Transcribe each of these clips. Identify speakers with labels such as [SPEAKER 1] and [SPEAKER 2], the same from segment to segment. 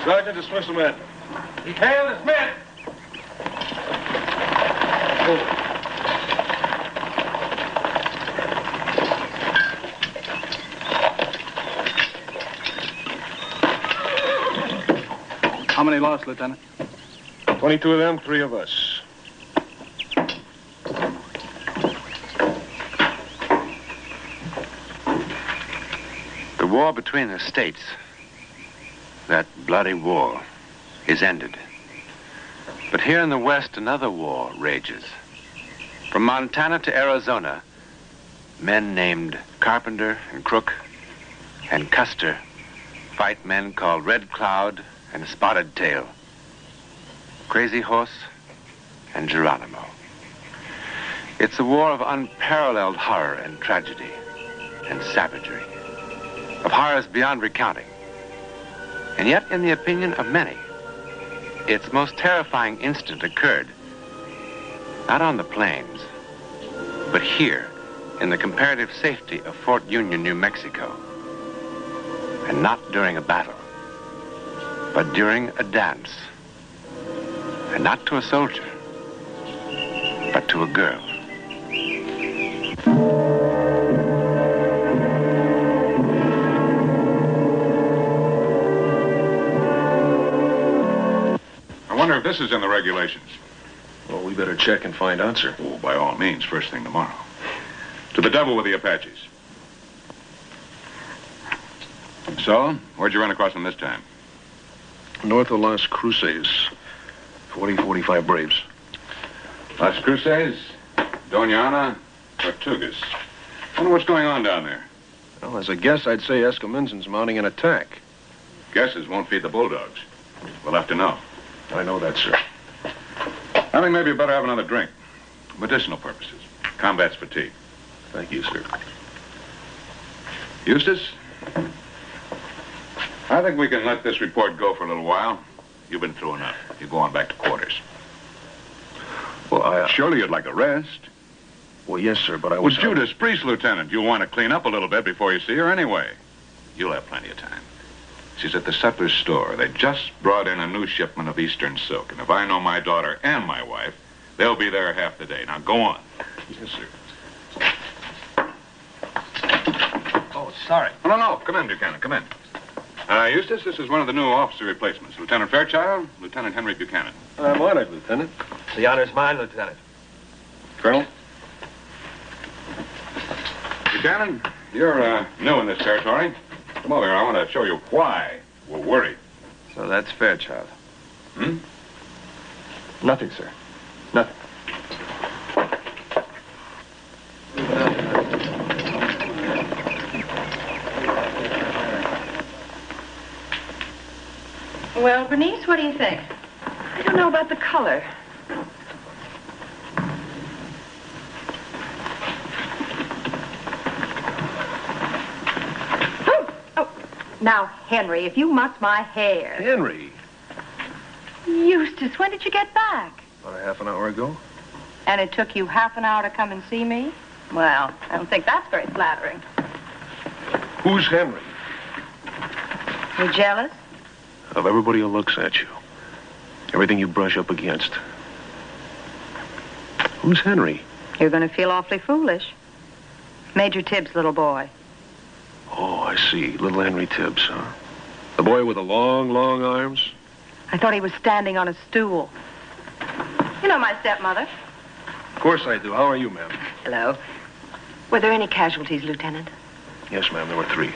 [SPEAKER 1] Sergeant, dismiss the men. Detail, dismiss.
[SPEAKER 2] How many lost, Lieutenant?
[SPEAKER 1] 22 of them, 3 of us.
[SPEAKER 3] The war between the states, that bloody war, is ended. But here in the West, another war rages. From Montana to Arizona, men named Carpenter and Crook and Custer fight men called Red Cloud and Spotted Tail, Crazy Horse and Geronimo. It's a war of unparalleled horror and tragedy and savagery, of horrors beyond recounting. And yet, in the opinion of many, its most terrifying instant occurred not on the plains, but here in the comparative safety of Fort Union, New Mexico. And not during a battle, but during a dance. And not to a soldier, but to a girl.
[SPEAKER 4] I wonder if this is in the regulations.
[SPEAKER 1] Well, we better check and find out, sir.
[SPEAKER 4] Oh, by all means, first thing tomorrow. To the devil with the Apaches. So, where'd you run across them this time?
[SPEAKER 1] North of Las Cruces. 45 Braves.
[SPEAKER 4] Las Cruces, Doña Ana, Tortugas. Wonder what's going on down there.
[SPEAKER 1] Well, as a guess, I'd say Escamindon's mounting an attack.
[SPEAKER 4] Guesses won't feed the bulldogs. We'll have to know.
[SPEAKER 1] I know that, sir.
[SPEAKER 4] I think maybe you better have another drink. Medicinal purposes. Combats fatigue.
[SPEAKER 1] Thank you, sir.
[SPEAKER 4] Eustace? I think we can let this report go for a little while. You've been through enough. You go on back to quarters.
[SPEAKER 1] Well,
[SPEAKER 4] Surely you'd like a rest.
[SPEAKER 1] Well, yes, sir, but I
[SPEAKER 4] Well,
[SPEAKER 1] was...
[SPEAKER 4] Judas Priest, Lieutenant. You'll want to clean up a little bit before you see her anyway. You'll have plenty of time. She's at the sutler's store. They just brought in a new shipment of Eastern silk. And if I know my daughter and my wife, they'll be there half the day. Now, go on.
[SPEAKER 1] Yes, sir.
[SPEAKER 2] Oh, sorry.
[SPEAKER 4] No. Come in, Buchanan. Come in. Eustace, this is one of the new officer replacements. Lieutenant Fairchild, Lieutenant Henry Buchanan.
[SPEAKER 1] I'm honored, Lieutenant.
[SPEAKER 2] The honor's mine, Lieutenant.
[SPEAKER 1] Colonel?
[SPEAKER 4] Buchanan, you're new in this territory. Come over here. I want to show you why we're worried.
[SPEAKER 3] So that's Fairchild.
[SPEAKER 4] Hmm?
[SPEAKER 2] Nothing, sir. Nothing.
[SPEAKER 5] Well, Bernice, what do you think? I don't know about the color. Oh, now, Henry, if you muss my hair.
[SPEAKER 1] Henry.
[SPEAKER 5] Eustace, when did you get back?
[SPEAKER 1] About a half an hour ago.
[SPEAKER 5] And it took you half an hour to come and see me? Well, I don't think that's very flattering.
[SPEAKER 1] Who's Henry?
[SPEAKER 5] You jealous?
[SPEAKER 1] Of everybody who looks at you. Everything you brush up against. Who's Henry?
[SPEAKER 5] You're going to feel awfully foolish. Major Tibbs' little boy.
[SPEAKER 1] Oh, I see. Little Henry Tibbs, huh? The boy with the long, long arms?
[SPEAKER 5] I thought he was standing on a stool. You know my stepmother.
[SPEAKER 1] Of course I do. How are you, ma'am?
[SPEAKER 5] Hello. Were there any casualties, Lieutenant?
[SPEAKER 1] Yes, ma'am. There were 3.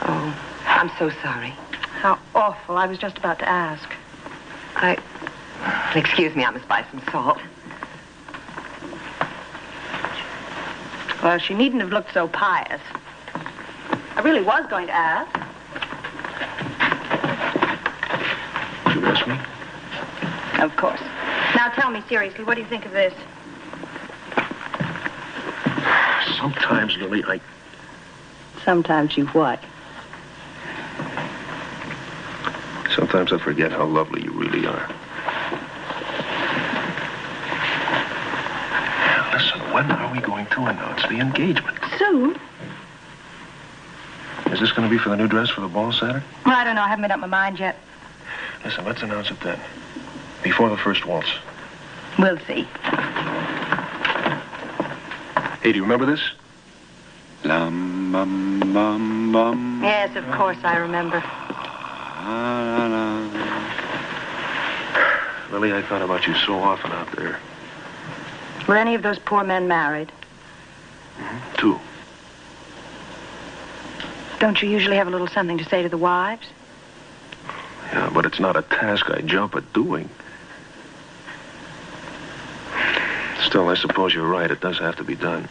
[SPEAKER 5] Oh, I'm so sorry. How awful. I was just about to ask. Excuse me, I must buy some salt. Well, she needn't have looked so pious. I really was going to ask.
[SPEAKER 1] Did you ask me?
[SPEAKER 5] Of course. Now tell me seriously, what do you think of this?
[SPEAKER 1] Sometimes, Lily,
[SPEAKER 5] Sometimes you what?
[SPEAKER 1] Sometimes I forget how lovely you really are. Listen, when are we going to announce the engagement?
[SPEAKER 5] Soon.
[SPEAKER 1] Is this going to be for the new dress for the ball Saturday?
[SPEAKER 5] Well, I don't know. I haven't made up my mind yet.
[SPEAKER 1] Listen, let's announce it then. Before the first waltz.
[SPEAKER 5] We'll see.
[SPEAKER 1] Hey, do you remember this?
[SPEAKER 3] Lum, bum, bum, bum.
[SPEAKER 5] Yes, of course I remember.
[SPEAKER 3] La, la, la.
[SPEAKER 1] Lily, I thought about you so often out there.
[SPEAKER 5] Were any of those poor men married?
[SPEAKER 1] Mm-hmm. 2.
[SPEAKER 5] Don't you usually have a little something to say to the wives?
[SPEAKER 1] Yeah, but it's not a task I jump at doing. Still, I suppose you're right. It does have to be done.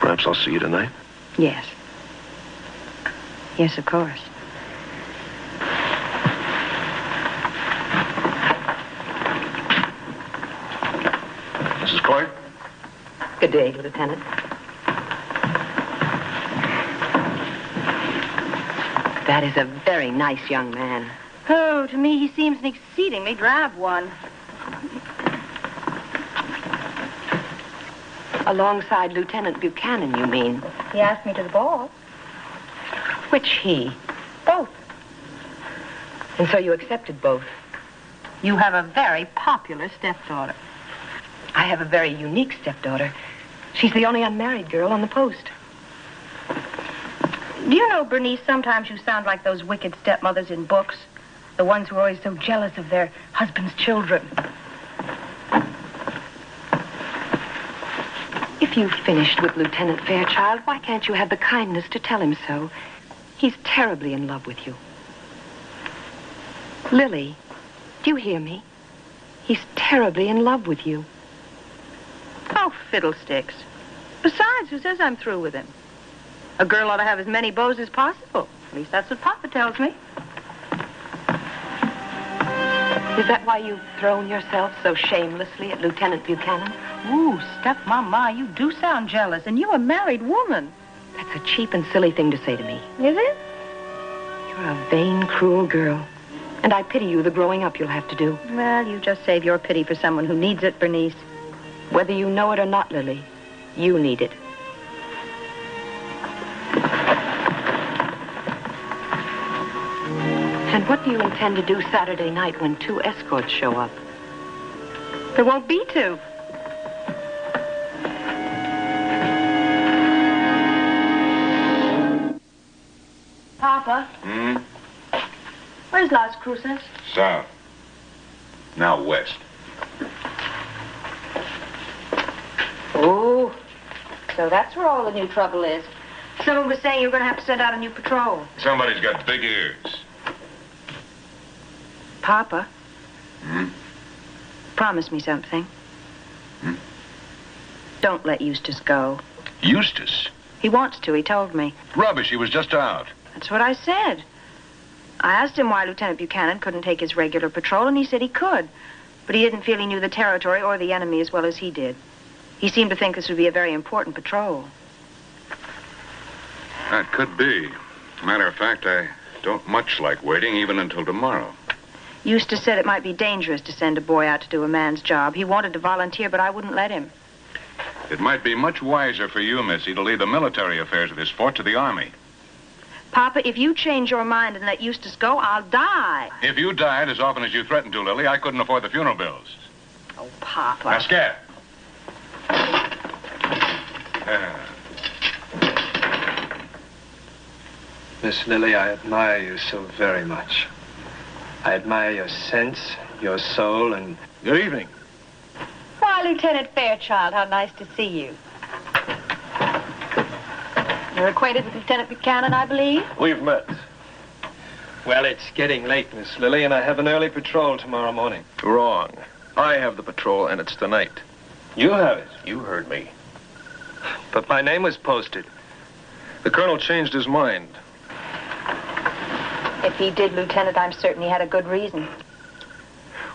[SPEAKER 1] Perhaps I'll see you tonight?
[SPEAKER 5] Yes. Yes, of course.
[SPEAKER 1] Mrs. Clark?
[SPEAKER 5] Good day, Lieutenant. That is a very nice young man. Oh, to me, he seems an exceedingly drab one. Alongside Lieutenant Buchanan, you mean? He asked me to the ball. Which he? Both. And so you accepted both? You have a very popular stepdaughter. I have a very unique stepdaughter. She's the only unmarried girl on the post. Do you know, Bernice, sometimes you sound like those wicked stepmothers in books. The ones who are always so jealous of their husband's children. If you've finished with Lieutenant Fairchild, why can't you have the kindness to tell him so? He's terribly in love with you. Lily, do you hear me? He's terribly in love with you. Oh, fiddlesticks. Besides, who says I'm through with him? A girl ought to have as many beaux as possible. At least that's what Papa tells me. Is that why you've thrown yourself so shamelessly at Lieutenant Buchanan? Ooh, stepmama, you do sound jealous, and you're a married woman. That's a cheap and silly thing to say to me. Is it? You're a vain, cruel girl. And I pity you, the growing up you'll have to do. Well, you just save your pity for someone who needs it, Bernice. Whether you know it or not, Lily, you need it. And what do you intend to do Saturday night when 2 escorts show up? There won't be 2. Papa? Where's Las Cruces?
[SPEAKER 4] South. Now west.
[SPEAKER 5] Oh, so that's where all the new trouble is. Someone was saying you were going to have to send out a new patrol.
[SPEAKER 4] Somebody's got big ears.
[SPEAKER 5] Papa? Promise me something. Don't let Eustace go.
[SPEAKER 1] Eustace?
[SPEAKER 5] He wants to, he told me.
[SPEAKER 1] Rubbish, he was just out.
[SPEAKER 5] That's what I said. I asked him why Lieutenant Buchanan couldn't take his regular patrol, and he said he could. But he didn't feel he knew the territory or the enemy as well as he did. He seemed to think this would be a very important patrol.
[SPEAKER 4] That could be. Matter of fact, I don't much like waiting even until tomorrow.
[SPEAKER 5] Eustace said it might be dangerous to send a boy out to do a man's job. He wanted to volunteer, but I wouldn't let him.
[SPEAKER 4] It might be much wiser for you, Missy, to leave the military affairs of this fort to the Army.
[SPEAKER 5] Papa, if you change your mind and let Eustace go, I'll die.
[SPEAKER 4] If you died as often as you threatened to, Lily, I couldn't afford the funeral bills.
[SPEAKER 5] Oh, Papa.
[SPEAKER 4] Now, scat.
[SPEAKER 2] Miss Lily, I admire you so very much. I admire your sense, your soul, and...
[SPEAKER 1] Good evening.
[SPEAKER 5] Why, Lieutenant Fairchild, how nice to see you. You're acquainted with Lieutenant Buchanan, I believe?
[SPEAKER 1] We've met.
[SPEAKER 2] Well, it's getting late, Miss Lily, and I have an early patrol tomorrow morning.
[SPEAKER 1] Wrong. I have the patrol, and it's tonight.
[SPEAKER 2] You have it.
[SPEAKER 1] You heard me.
[SPEAKER 2] But my name was posted.
[SPEAKER 1] The colonel changed his mind.
[SPEAKER 5] If he did, Lieutenant, I'm certain he had a good reason.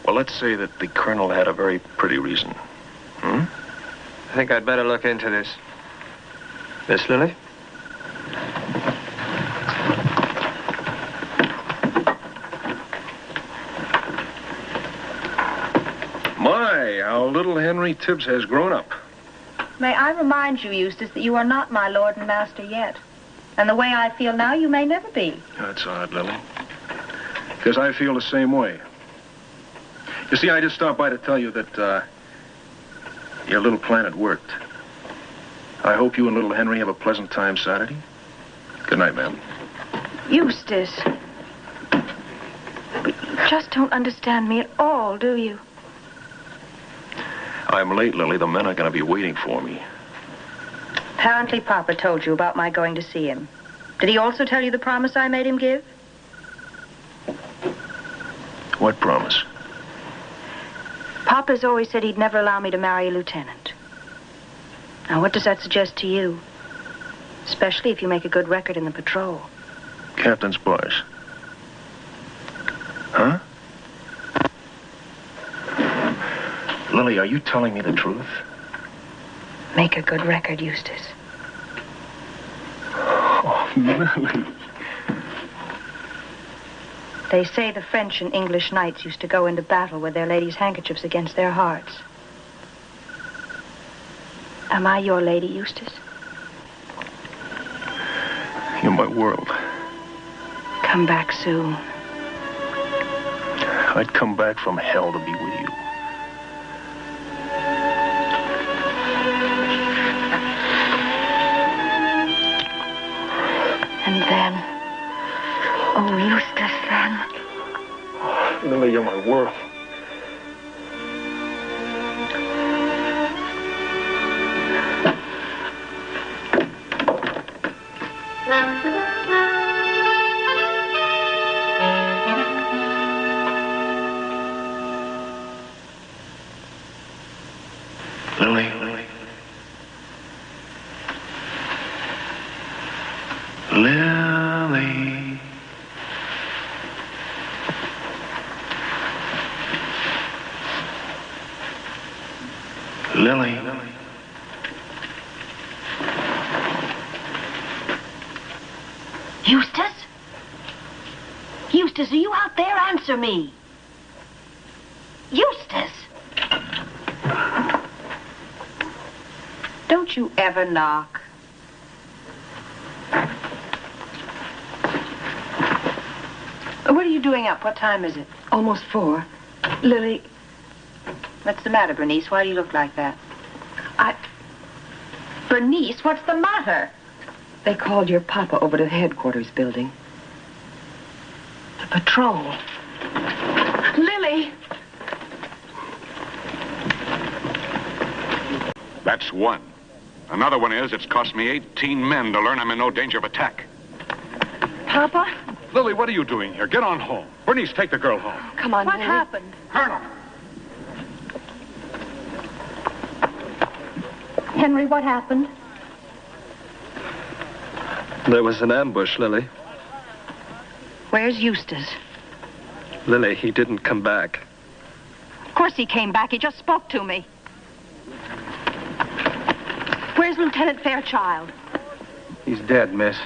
[SPEAKER 1] Well, let's say that the colonel had a very pretty reason.
[SPEAKER 2] I think I'd better look into this. Miss Lily?
[SPEAKER 1] My, how little Henry Tibbs has grown up.
[SPEAKER 5] May I remind you, Eustace, that you are not my lord and master yet. And the way I feel now, you may never be.
[SPEAKER 1] That's odd, Lily. Because I feel the same way. You see, I just stopped by to tell you that, your little plan had worked. I hope you and little Henry have a pleasant time Saturday. Good night, ma'am.
[SPEAKER 5] Eustace. But you just don't understand me at all, do you?
[SPEAKER 1] I'm late, Lily. The men are going to be waiting for me.
[SPEAKER 5] Apparently Papa told you about my going to see him. Did he also tell you the promise I made him give?
[SPEAKER 1] What promise?
[SPEAKER 5] Papa's always said he'd never allow me to marry a lieutenant. Now, what does that suggest to you? Especially if you make a good record in the patrol.
[SPEAKER 1] Captain's boys. Huh? Lily, are you telling me the truth?
[SPEAKER 5] Make a good record, Eustace.
[SPEAKER 1] Oh, Lily.
[SPEAKER 5] They say the French and English knights used to go into battle with their ladies' handkerchiefs against their hearts. Am I your lady, Eustace?
[SPEAKER 1] You're my world.
[SPEAKER 5] Come back soon.
[SPEAKER 1] I'd come back from hell to be with you.
[SPEAKER 5] And then... Oh, Eustace, then.
[SPEAKER 1] Lily, you're my world. Lily. Lily. Lily.
[SPEAKER 5] Eustace? Eustace, are you out there? Answer me. Eustace! Don't you ever knock. What are you doing up? What time is it? Almost 4. Lily... What's the matter, Bernice? Why do you look like that? Bernice, what's the matter? They called your papa over to the headquarters building. The patrol. Lily!
[SPEAKER 4] That's one. Another one is it's cost me 18 men to learn I'm in no danger of attack.
[SPEAKER 5] Papa?
[SPEAKER 4] Lily, what are you doing here? Get on home. Bernice, take the girl home.
[SPEAKER 5] Come on, What happened?
[SPEAKER 4] Colonel!
[SPEAKER 5] Henry, what happened?
[SPEAKER 2] There was an ambush, Lily.
[SPEAKER 5] Where's Eustace?
[SPEAKER 2] Lily, he didn't come back.
[SPEAKER 5] Of course he came back. He just spoke to me. Where's Lieutenant Fairchild?
[SPEAKER 2] He's dead, miss.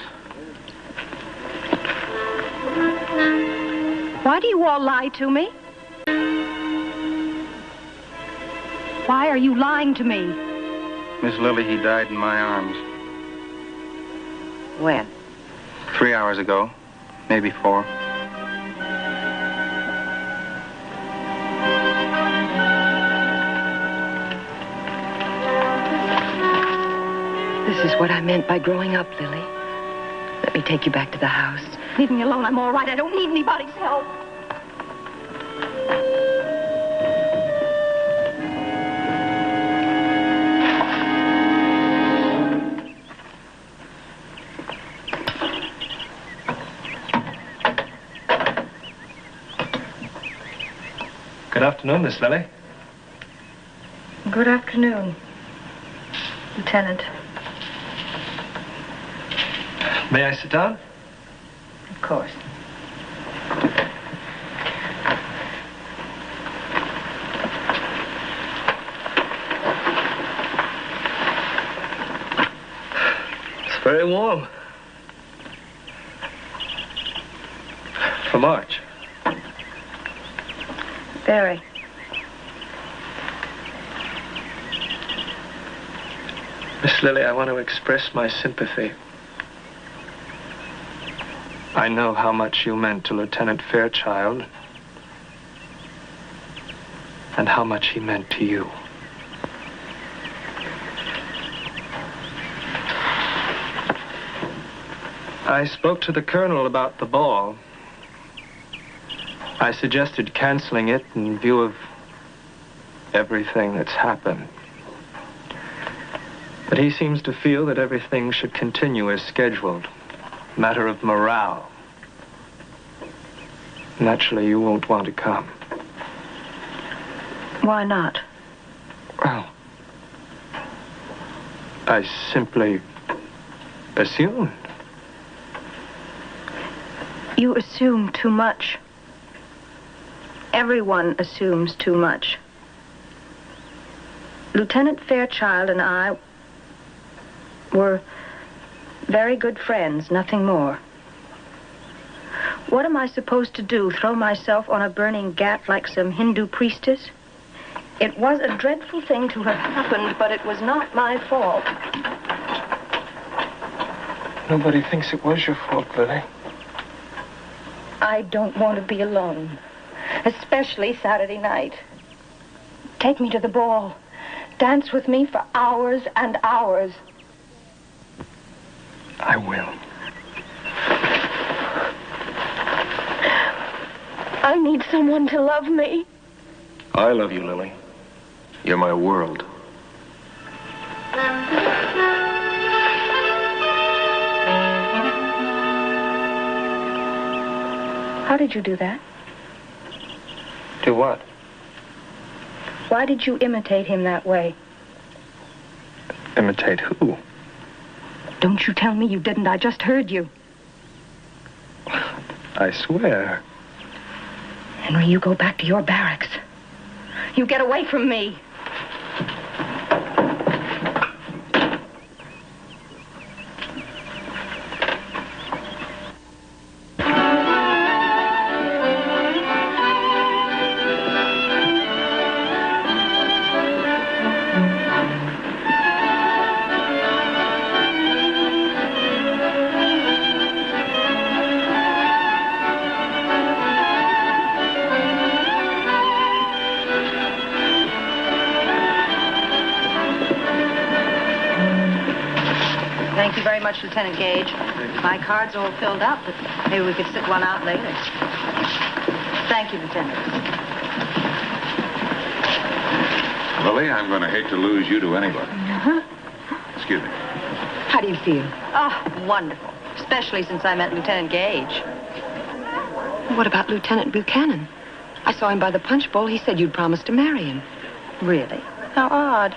[SPEAKER 5] Why do you all lie to me? Why are you lying to me?
[SPEAKER 2] Miss Lily, he died in my arms.
[SPEAKER 5] When?
[SPEAKER 2] 3 hours ago. Maybe 4.
[SPEAKER 5] This is what I meant by growing up, Lily. Let me take you back to the house. Leave me alone. I'm all right. I don't need anybody's help.
[SPEAKER 2] Good afternoon, Miss Lily.
[SPEAKER 5] Good afternoon, Lieutenant.
[SPEAKER 2] May I sit down?
[SPEAKER 5] Of course.
[SPEAKER 2] It's very warm. For March.
[SPEAKER 5] Very.
[SPEAKER 2] Miss Lily, I want to express my sympathy. I know how much you meant to Lieutenant Fairchild and how much he meant to you. I spoke to the colonel about the ball. I suggested canceling it in view of everything that's happened. But he seems to feel that everything should continue as scheduled. Matter of morale. Naturally, you won't want to come.
[SPEAKER 5] Why not?
[SPEAKER 2] Well, I simply assumed.
[SPEAKER 5] You assume too much. Everyone assumes too much. Lieutenant Fairchild and I were very good friends, nothing more. What am I supposed to do, throw myself on a burning ghat like some Hindu priestess? It was a dreadful thing to have happened, but it was not my fault.
[SPEAKER 2] Nobody thinks it was your fault, Lily.
[SPEAKER 5] I don't want to be alone, especially Saturday night. Take me to the ball. Dance with me for hours and hours.
[SPEAKER 2] I will.
[SPEAKER 5] I need someone to love me.
[SPEAKER 1] I love you, Lily. You're my world.
[SPEAKER 5] How did you do that?
[SPEAKER 2] Do what?
[SPEAKER 5] Why did you imitate him that way?
[SPEAKER 2] Imitate who?
[SPEAKER 5] Don't you tell me you didn't. I just heard you.
[SPEAKER 2] I swear.
[SPEAKER 5] Henry, you go back to your barracks. You get away from me. Thank you very much, Lieutenant Gage. My card's all filled up, but maybe we could sit one out later. Thank you, Lieutenant.
[SPEAKER 4] Lily, I'm going to hate to lose you to anybody. Excuse me.
[SPEAKER 5] How do you feel? Oh, wonderful. Especially since I met Lieutenant Gage. What about Lieutenant Buchanan? I saw him by the punch bowl. He said you'd promised to marry him. Really? How odd.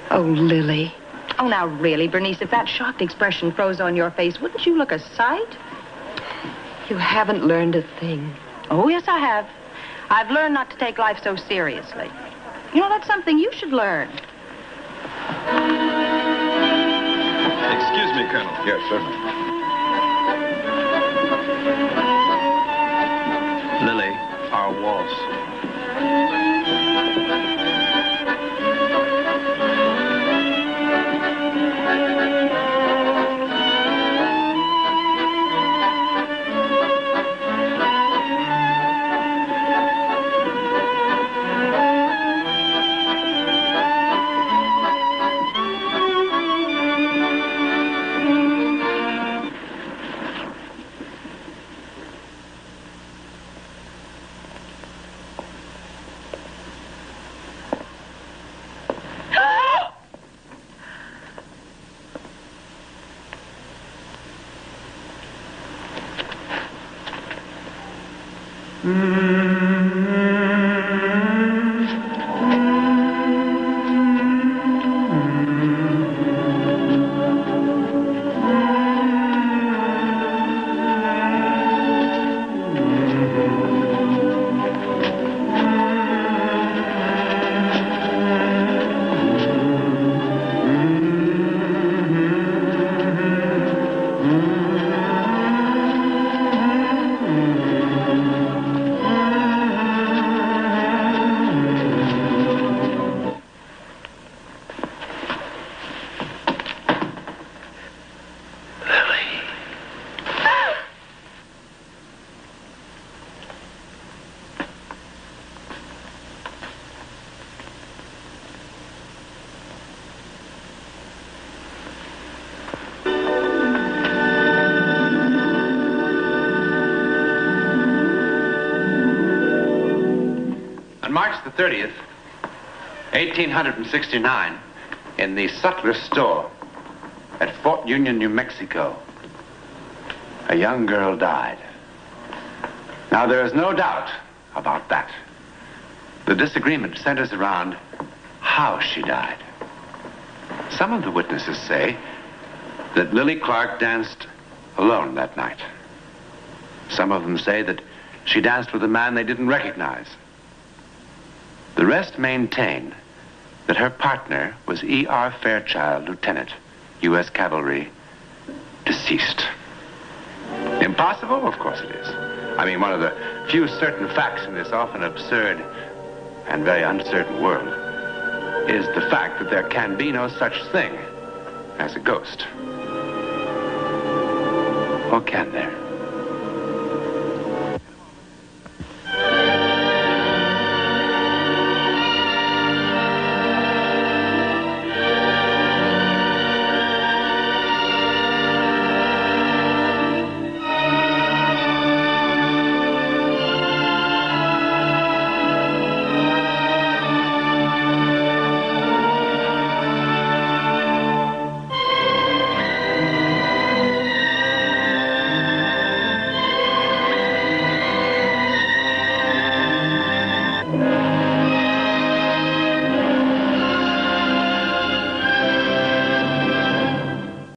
[SPEAKER 5] Oh, Lily. Oh, now, really, Bernice, if that shocked expression froze on your face, wouldn't you look a sight?
[SPEAKER 6] You haven't learned a thing.
[SPEAKER 5] Oh, yes, I have. I've learned not to take life so seriously. You know, that's something you should learn.
[SPEAKER 1] Excuse me, Colonel.
[SPEAKER 4] Yes, certainly.
[SPEAKER 2] Lily, our waltz.
[SPEAKER 3] On March the 30th, 1869, in the sutler's store at Fort Union, New Mexico, a young girl died. Now, there is no doubt about that. The disagreement centers around how she died. Some of the witnesses say that Lily Clark danced alone that night. Some of them say that she danced with a man they didn't recognize. The rest maintain that her partner was E.R. Fairchild, Lieutenant, U.S. Cavalry, deceased. Impossible? Of course it is. I mean, one of the few certain facts in this often absurd and very uncertain world is the fact that there can be no such thing as a ghost. Or can there?